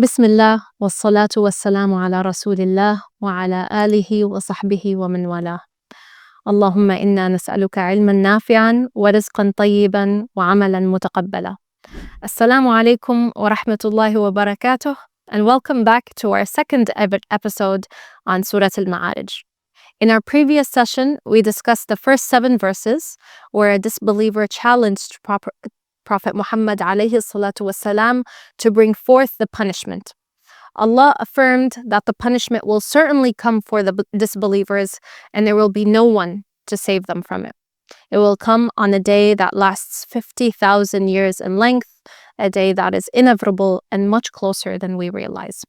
بسم الله والصلاة والسلام على رسول الله وعلى آله وصحبه ومن والاه. اللهم إنا نسألك علما نافعا ورزقا طيبا وعملا متقبلا. Assalamu alaikum wa rahmatullahi wa barakatuh, and welcome back to our second episode on Surah Al-Ma'arij. In our previous session, we discussed the first 7 verses where a disbeliever challenged Prophet Muhammad alayhi salatu wasalam to bring forth the punishment. Allah affirmed that the punishment will certainly come for the disbelievers and there will be no one to save them from it. It will come on a day that lasts 50,000 years in length, a day that is inevitable and much closer than we realize.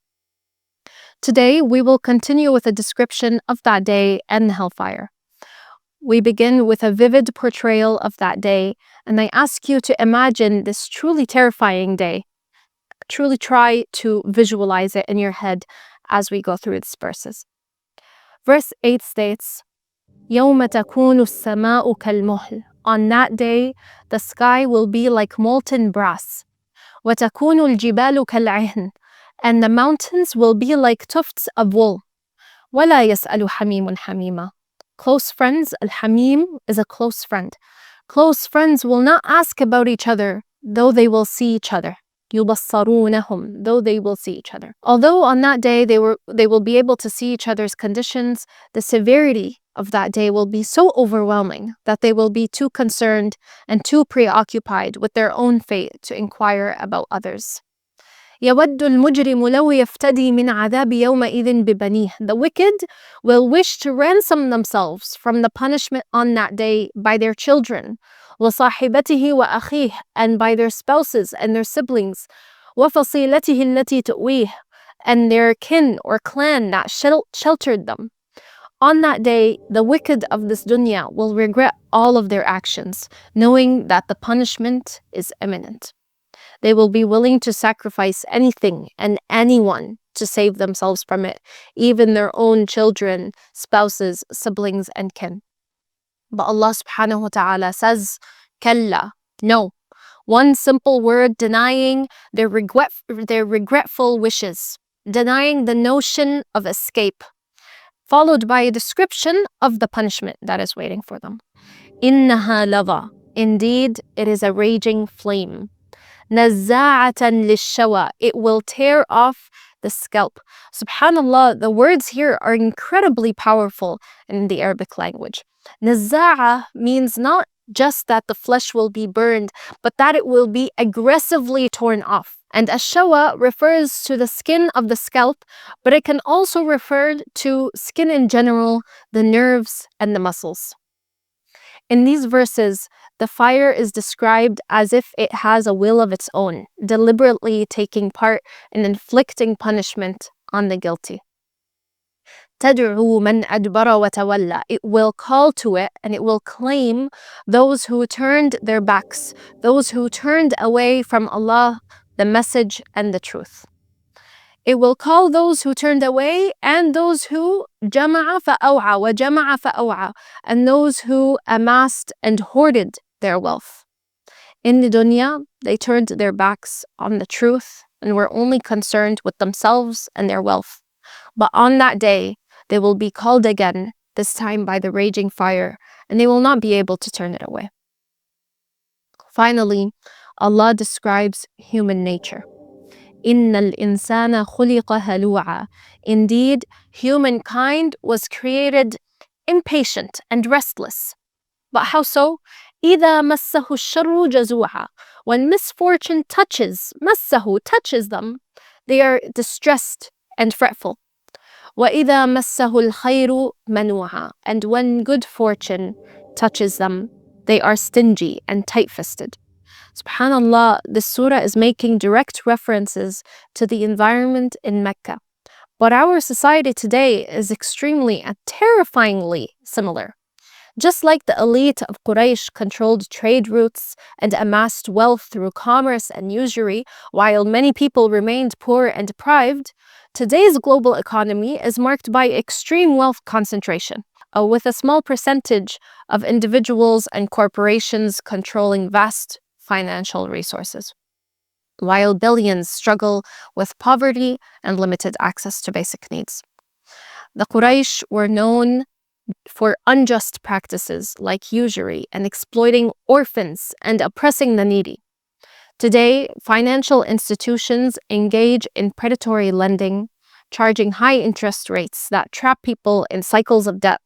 Today, we will continue with a description of that day and the hellfire. We begin with a vivid portrayal of that day, and I ask you to imagine this truly terrifying day. Truly try to visualize it in your head as we go through these verses. Verse 8 states, يَوْمَ تَكُونُ السَّمَاءُ كَالْمُهْلِ. On that day, the sky will be like molten brass. وَتَكُونُ الْجِبَالُ كَالْعِهْنِ. And the mountains will be like tufts of wool. وَلَا يَسْأَلُ حَمِيمٌ حَمِيمًا. Close friends, al-hamim is a close friend. Close friends will not ask about each other, though they will see each other. يُبَصَّرُونَهُمْ. Though they will see each other. Although on that day they will be able to see each other's conditions, the severity of that day will be so overwhelming that they will be too concerned and too preoccupied with their own fate to inquire about others. يَوَدُّ الْمُجْرِمُ لَوْ يَفْتَدِي مِنْ عَذَابِ يَوْمَئِذٍ بِبَنِيهِ. The wicked will wish to ransom themselves from the punishment on that day by their children, وَصَاحِبَتِهِ وَأَخِيهِ, and by their spouses and their siblings, وَفَصِيلَتِهِ الَّتِي تُؤْوِيهِ, and their kin or clan that sheltered them. On that day, the wicked of this dunya will regret all of their actions, knowing that the punishment is imminent. They will be willing to sacrifice anything and anyone to save themselves from it, even their own children, spouses, siblings, and kin. But Allah subhanahu wa ta'ala says, Kalla, no. One simple word denying their regretful wishes, denying the notion of escape, followed by a description of the punishment that is waiting for them. Innaha lava. Indeed, it is a raging flame. نَزَّاعَةً لِلشَّوَى. It will tear off the scalp. Subhanallah, the words here are incredibly powerful in the Arabic language. نَزَّاعَة means not just that the flesh will be burned, but that it will be aggressively torn off. And ash-shawa refers to the skin of the scalp, but it can also refer to skin in general, the nerves and the muscles. In these verses, the fire is described as if it has a will of its own, deliberately taking part in inflicting punishment on the guilty. تَدْعُو مَنْ أَدْبَرَ وَتَوَلَّى. It will call to it and it will claim those who turned their backs, those who turned away from Allah, the message and the truth. It will call those who turned away and those who جَمَعَ فَأَوْعَى وَجَمَعَ فَأَوْعَى, and those who amassed and hoarded their wealth. In the dunya, they turned their backs on the truth and were only concerned with themselves and their wealth. But on that day, they will be called again, this time by the raging fire, and they will not be able to turn it away. Finally, Allah describes human nature. إِنَّ الْإِنسَانَ خُلِقَ هَلُوعًا. Indeed, humankind was created impatient and restless. But how so? إِذَا مَسَّهُ الشَّرُّ جَزُوعًا. When misfortune touches them, they are distressed and fretful. وَإِذَا مَسَّهُ الْخَيْرُ مَنُوعًا. And when good fortune touches them, they are stingy and tight-fisted. Subhanallah, this surah is making direct references to the environment in Mecca. But our society today is extremely and terrifyingly similar. Just like the elite of Quraysh controlled trade routes and amassed wealth through commerce and usury, while many people remained poor and deprived, today's global economy is marked by extreme wealth concentration, with a small percentage of individuals and corporations controlling vast financial resources. while billions struggle with poverty and limited access to basic needs. The Quraysh were known for unjust practices like usury and exploiting orphans and oppressing the needy. Today, financial institutions engage in predatory lending, charging high interest rates that trap people in cycles of debt,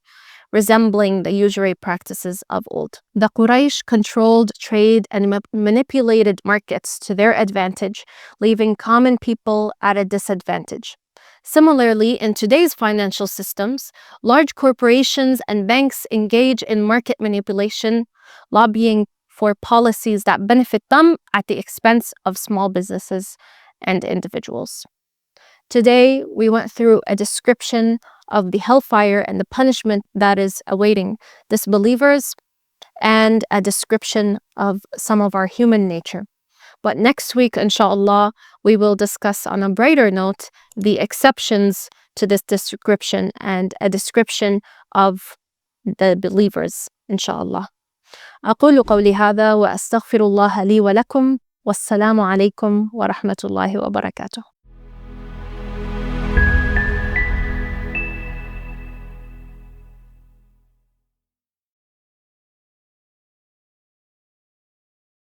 resembling the usury practices of old. The Quraysh controlled trade and manipulated markets to their advantage, leaving common people at a disadvantage. Similarly, in today's financial systems, large corporations and banks engage in market manipulation, lobbying for policies that benefit them at the expense of small businesses and individuals. Today, we went through a description of the hellfire and the punishment that is awaiting disbelievers and a description of some of our human nature. But next week, inshallah, we will discuss on a brighter note the exceptions to this description and a description of the believers, inshallah. أقول قولي هذا وأستغفر الله لي ولكم والسلام عليكم ورحمة الله وبركاته.